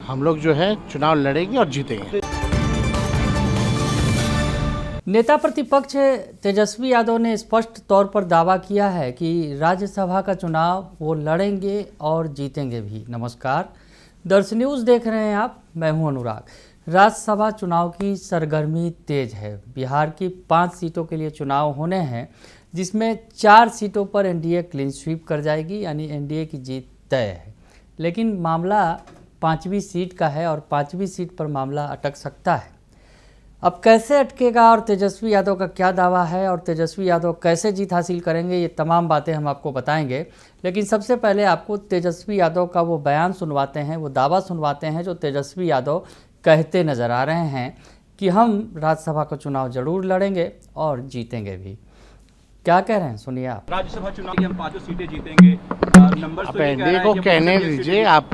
हम लोग जो है चुनाव लड़ेंगे और जीतेंगे। नेता प्रतिपक्ष तेजस्वी यादव ने स्पष्ट तौर पर दावा किया है कि राज्यसभा का चुनाव वो लड़ेंगे और जीतेंगे भी। नमस्कार, दर्श न्यूज़ देख रहे हैं आप, मैं हूं अनुराग। राज्यसभा चुनाव की सरगर्मी तेज है। बिहार की 5 सीटों के लिए चुनाव होने हैं, जिसमें 4 सीटों पर एनडीए क्लीन स्वीप कर जाएगी, यानी एनडीए की जीत तय है। लेकिन मामला 5वीं सीट का है और 5वीं सीट पर मामला अटक सकता है। अब कैसे अटकेगा और तेजस्वी यादव का क्या दावा है और तेजस्वी यादव कैसे जीत हासिल करेंगे, ये तमाम बातें हम आपको बताएंगे। लेकिन सबसे पहले आपको तेजस्वी यादव का वो बयान सुनवाते हैं, वो दावा सुनवाते हैं जो तेजस्वी यादव कहते नज़र आ रहे हैं कि हम राज्यसभा का चुनाव जरूर लड़ेंगे और जीतेंगे भी। क्या कह रहे हैं, सुनिए आप। राज्यसभा चुनाव की हम 5 सीटें जीतेंगे। नंबर आप एनडीए को कहने दीजिए, आप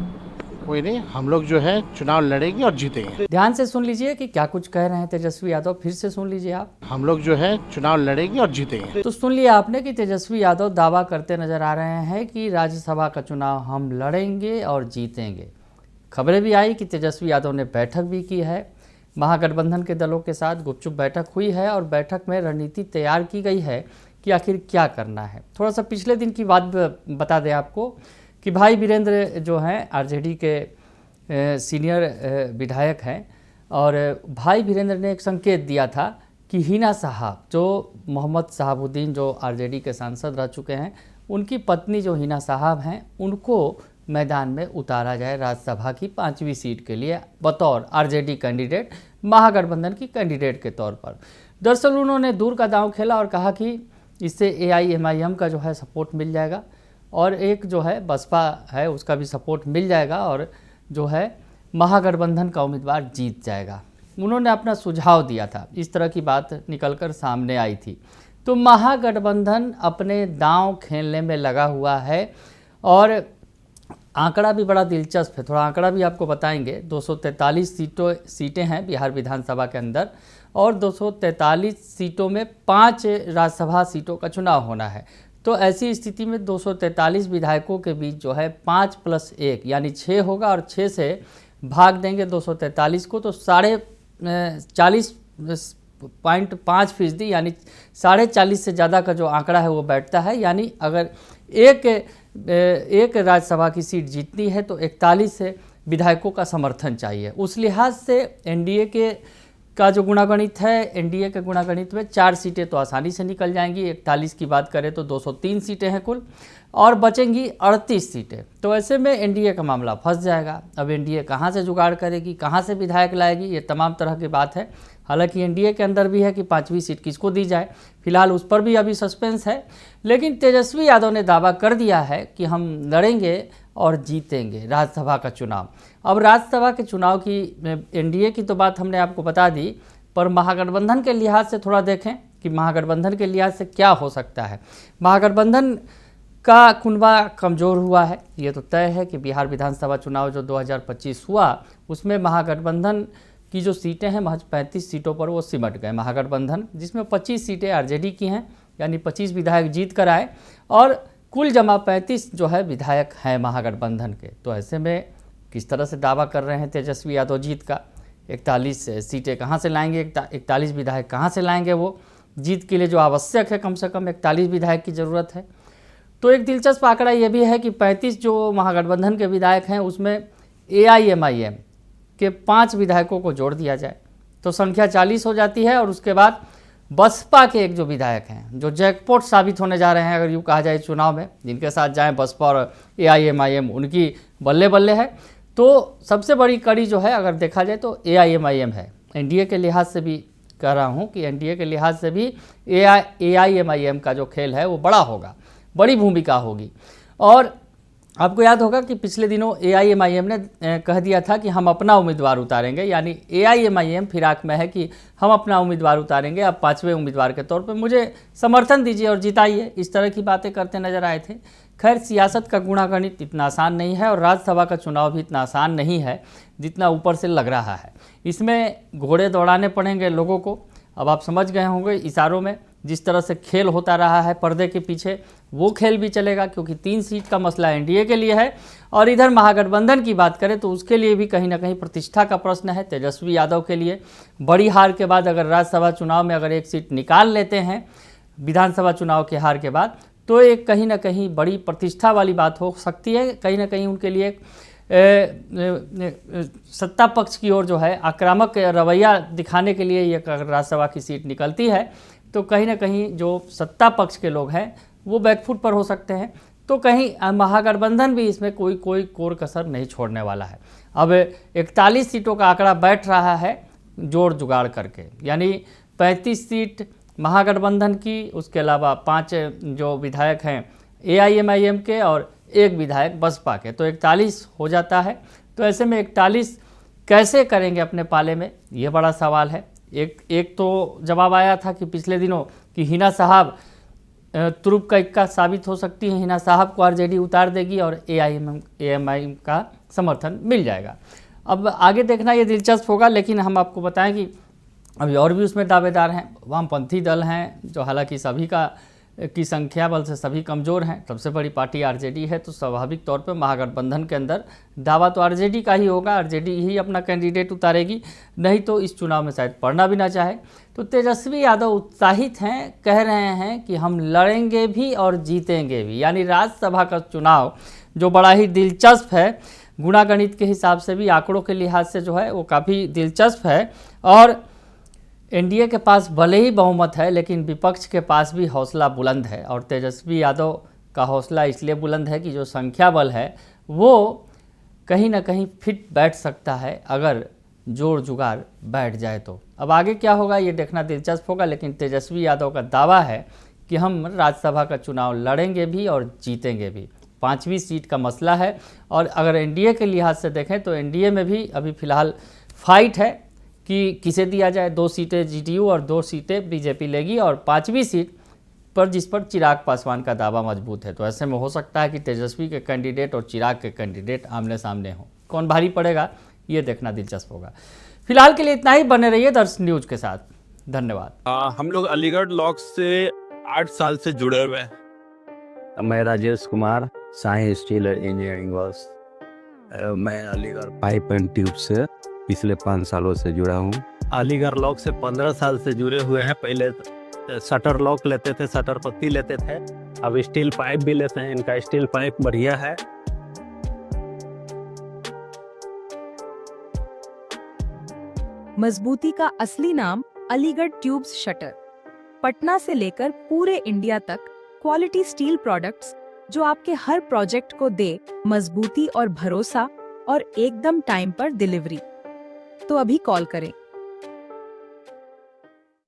कोई नहीं, हम लोग जो है चुनाव लड़ेंगे और जीतेंगे। ध्यान से सुन लीजिए कि क्या कुछ कह रहे हैं तेजस्वी यादव, फिर से सुन लीजिए आप। हम लोग जो है चुनाव लड़ेंगे और जीतेंगे। तो सुन लिया आपने कि तेजस्वी यादव दावा करते नजर आ रहे हैं कि राज्यसभा का चुनाव हम लड़ेंगे और जीतेंगे। खबरें भी आई कि तेजस्वी यादव ने बैठक भी की है, महागठबंधन के दलों के साथ गुपचुप बैठक हुई है और बैठक में रणनीति तैयार की गई है कि आखिर क्या करना है। थोड़ा सा पिछले दिन की बात बता दें आपको कि भाई वीरेंद्र जो हैं आरजेडी के सीनियर विधायक हैं, और भाई वीरेंद्र ने एक संकेत दिया था कि हिना साहब, जो मोहम्मद शहाबुद्दीन जो आरजेडी के सांसद रह चुके हैं, उनकी पत्नी जो हिना साहब हैं, उनको मैदान में उतारा जाए राज्यसभा की 5वीं सीट के लिए बतौर आरजेडी कैंडिडेट, महागठबंधन की कैंडिडेट के तौर पर। दरअसल उन्होंने दूर का दांव खेला और कहा कि इससे एआईएमआईएम का जो है सपोर्ट मिल जाएगा और एक जो है बसपा है उसका भी सपोर्ट मिल जाएगा और जो है महागठबंधन का उम्मीदवार जीत जाएगा। उन्होंने अपना सुझाव दिया था, इस तरह की बात निकलकर सामने आई थी। तो महागठबंधन अपने दांव खेलने में लगा हुआ है और आंकड़ा भी बड़ा दिलचस्प है, थोड़ा आंकड़ा भी आपको बताएंगे। 243 सीटें हैं बिहार विधानसभा के अंदर और 243 सीटों में 5 राज्यसभा सीटों का चुनाव होना है। तो ऐसी स्थिति में 243 विधायकों के बीच जो है 5 + 1 यानी 6 होगा और 6 से भाग देंगे 243 को, तो 40.5% यानी 40.5 से ज़्यादा का जो आंकड़ा है वो बैठता है। यानी अगर एक राज्यसभा की सीट जीतनी है तो 41 विधायकों का समर्थन चाहिए। उस लिहाज से एनडीए का जो गुणागणित है, एनडीए के गुणागणित में 4 सीटें तो आसानी से निकल जाएंगी। 41 की बात करें तो 203 सीटें हैं कुल और बचेंगी 38 सीटें। तो ऐसे में एनडीए का मामला फंस जाएगा। अब एनडीए कहाँ से जुगाड़ करेगी, कहाँ से विधायक लाएगी, ये तमाम तरह की बात है। हालांकि एनडीए के अंदर भी है कि 5वीं सीट किसको दी जाए, फिलहाल उस पर भी अभी सस्पेंस है। लेकिन तेजस्वी यादव ने दावा कर दिया है कि हम लड़ेंगे और जीतेंगे राज्यसभा का चुनाव। अब राज्यसभा के चुनाव की एनडीए की तो बात हमने आपको बता दी, पर महागठबंधन के लिहाज से थोड़ा देखें कि महागठबंधन के लिहाज से क्या हो सकता है। महागठबंधन का कुनबा कमज़ोर हुआ है, ये तो तय है कि बिहार विधानसभा चुनाव जो 2025 हुआ उसमें महागठबंधन की जो सीटें हैं महज 35 सीटों पर वो सिमट गए महागठबंधन, जिसमें 25 सीटें आरजेडी की हैं, यानी 25 विधायक जीत कर आए और कुल जमा 35 जो है विधायक हैं महागठबंधन के। तो ऐसे में किस तरह से दावा कर रहे हैं तेजस्वी यादव जीत का, 41 सीटें कहाँ से लाएंगे, 41 विधायक कहाँ से लाएंगे, वो जीत के लिए जो आवश्यक है कम से कम 41 विधायक की ज़रूरत है। तो एक दिलचस्प आंकड़ा ये भी है कि 35 जो महागठबंधन के विधायक हैं उसमें एआईएमआईएम के 5 विधायकों को जोड़ दिया जाए तो संख्या 40 हो जाती है। और उसके बाद बसपा के एक जो विधायक हैं जो जैकपॉट साबित होने जा रहे हैं अगर यूँ कहा जाए चुनाव में, जिनके साथ जाएं बसपा और एआईएमआईएम, उनकी बल्ले बल्ले है। तो सबसे बड़ी कड़ी जो है अगर देखा जाए तो एआईएमआईएम है। एनडीए के लिहाज से भी कह रहा हूँ कि एनडीए के लिहाज से भी एआईएमआईएम का जो खेल है वो बड़ा होगा, बड़ी भूमिका होगी। और आपको याद होगा कि पिछले दिनों एआईएमआईएम ने कह दिया था कि हम अपना उम्मीदवार उतारेंगे, यानी एआईएमआईएम फिराक में है कि हम अपना उम्मीदवार उतारेंगे, अब 5वें उम्मीदवार के तौर पे मुझे समर्थन दीजिए और जिताइए, इस तरह की बातें करते नजर आए थे। खैर, सियासत का गुणागणित इतना आसान नहीं है और राज्यसभा का चुनाव भी इतना आसान नहीं है जितना ऊपर से लग रहा है। इसमें घोड़े दौड़ाने पड़ेंगे लोगों को। अब आप समझ गए होंगे इशारों में जिस तरह से खेल होता रहा है पर्दे के पीछे, वो खेल भी चलेगा, क्योंकि 3 सीट का मसला एनडीए के लिए है। और इधर महागठबंधन की बात करें तो उसके लिए भी कहीं ना कहीं प्रतिष्ठा का प्रश्न है। तेजस्वी यादव के लिए बड़ी हार के बाद अगर राज्यसभा चुनाव में अगर एक सीट निकाल लेते हैं विधानसभा चुनाव के हार के बाद, तो एक कहीं ना कहीं बड़ी प्रतिष्ठा वाली बात हो सकती है। कहीं ना कहीं उनके लिए सत्ता पक्ष की ओर जो है आक्रामक रवैया दिखाने के लिए ये अगर राज्यसभा की सीट निकलती है तो कहीं ना कहीं जो सत्ता पक्ष के लोग हैं वो बैकफुट पर हो सकते हैं। तो कहीं महागठबंधन भी इसमें कोई कोर कसर नहीं छोड़ने वाला है। अब 41 सीटों का आंकड़ा बैठ रहा है जोड़ जुगाड़ करके, यानी 35 सीट महागठबंधन की, उसके अलावा 5 जो विधायक हैं AIMIM के और 1 विधायक बसपा के, तो 41 हो जाता है। तो ऐसे में 41 कैसे करेंगे अपने पाले में, ये बड़ा सवाल है। एक तो जवाब आया था कि पिछले दिनों कि हिना साहब तुरुप का इक्का साबित हो सकती है, हिना साहब को आरजेडी उतार देगी और AIMIM का समर्थन मिल जाएगा। अब आगे देखना ये दिलचस्प होगा, लेकिन हम आपको बताएं कि अभी और भी उसमें दावेदार हैं। वामपंथी दल हैं जो हालांकि सभी की संख्या बल से सभी कमज़ोर हैं। सबसे बड़ी पार्टी आरजेडी है, तो स्वाभाविक तौर पे महागठबंधन के अंदर दावा तो आरजेडी का ही होगा, आरजेडी ही अपना कैंडिडेट उतारेगी, नहीं तो इस चुनाव में शायद पढ़ना भी ना चाहे। तो तेजस्वी यादव उत्साहित हैं, कह रहे हैं कि हम लड़ेंगे भी और जीतेंगे भी। यानी राज्यसभा का चुनाव जो बड़ा ही दिलचस्प है, गुणागणित के हिसाब से भी, आंकड़ों के लिहाज से जो है वो काफ़ी दिलचस्प है। और एनडीए के पास भले ही बहुमत है, लेकिन विपक्ष के पास भी हौसला बुलंद है। और तेजस्वी यादव का हौसला इसलिए बुलंद है कि जो संख्या बल है वो कहीं ना कहीं फिट बैठ सकता है अगर जोड़ जुगाड़ बैठ जाए तो। अब आगे क्या होगा ये देखना दिलचस्प होगा, लेकिन तेजस्वी यादव का दावा है कि हम राज्यसभा का चुनाव लड़ेंगे भी और जीतेंगे भी। 5वीं सीट का मसला है। और अगर एनडीए के लिहाज से देखें तो एनडीए में भी अभी फ़िलहाल फाइट है कि किसे दिया जाए। 2 सीटें जीडीयू और 2 सीटें बीजेपी लेगी, और 5वीं सीट पर जिस पर चिराग पासवान का दावा मजबूत है। तो ऐसे में हो सकता है कि तेजस्वी के कैंडिडेट और चिराग के कैंडिडेट आमने सामने हों। कौन भारी पड़ेगा ये देखना दिलचस्प होगा। फिलहाल के लिए इतना ही, बने रहिए दर्शन न्यूज के साथ। धन्यवाद। हम लोग अलीगढ़ लॉक से 8 साल से जुड़े हुए हैं। मैं Rajesh Kumar, Sai steel engineering works. मैं अलीगढ़ पाइप एंड ट्यूब से पिछले 5 सालों से जुड़ा हूँ। अलीगढ़ लॉक से 15 साल से जुड़े हुए हैं। पहले शटर लॉक लेते थे, शटर पत्ती लेते थे, अब स्टील पाइप भी लेते हैं। इनका स्टील पाइप बढ़िया है। मजबूती का असली नाम अलीगढ़ ट्यूब्स शटर। पटना से लेकर पूरे इंडिया तक क्वालिटी स्टील प्रोडक्ट्स जो आपके हर प्रोजेक्ट को दे मजबूती और भरोसा, और एकदम टाइम पर डिलीवरी। तो अभी कॉल करें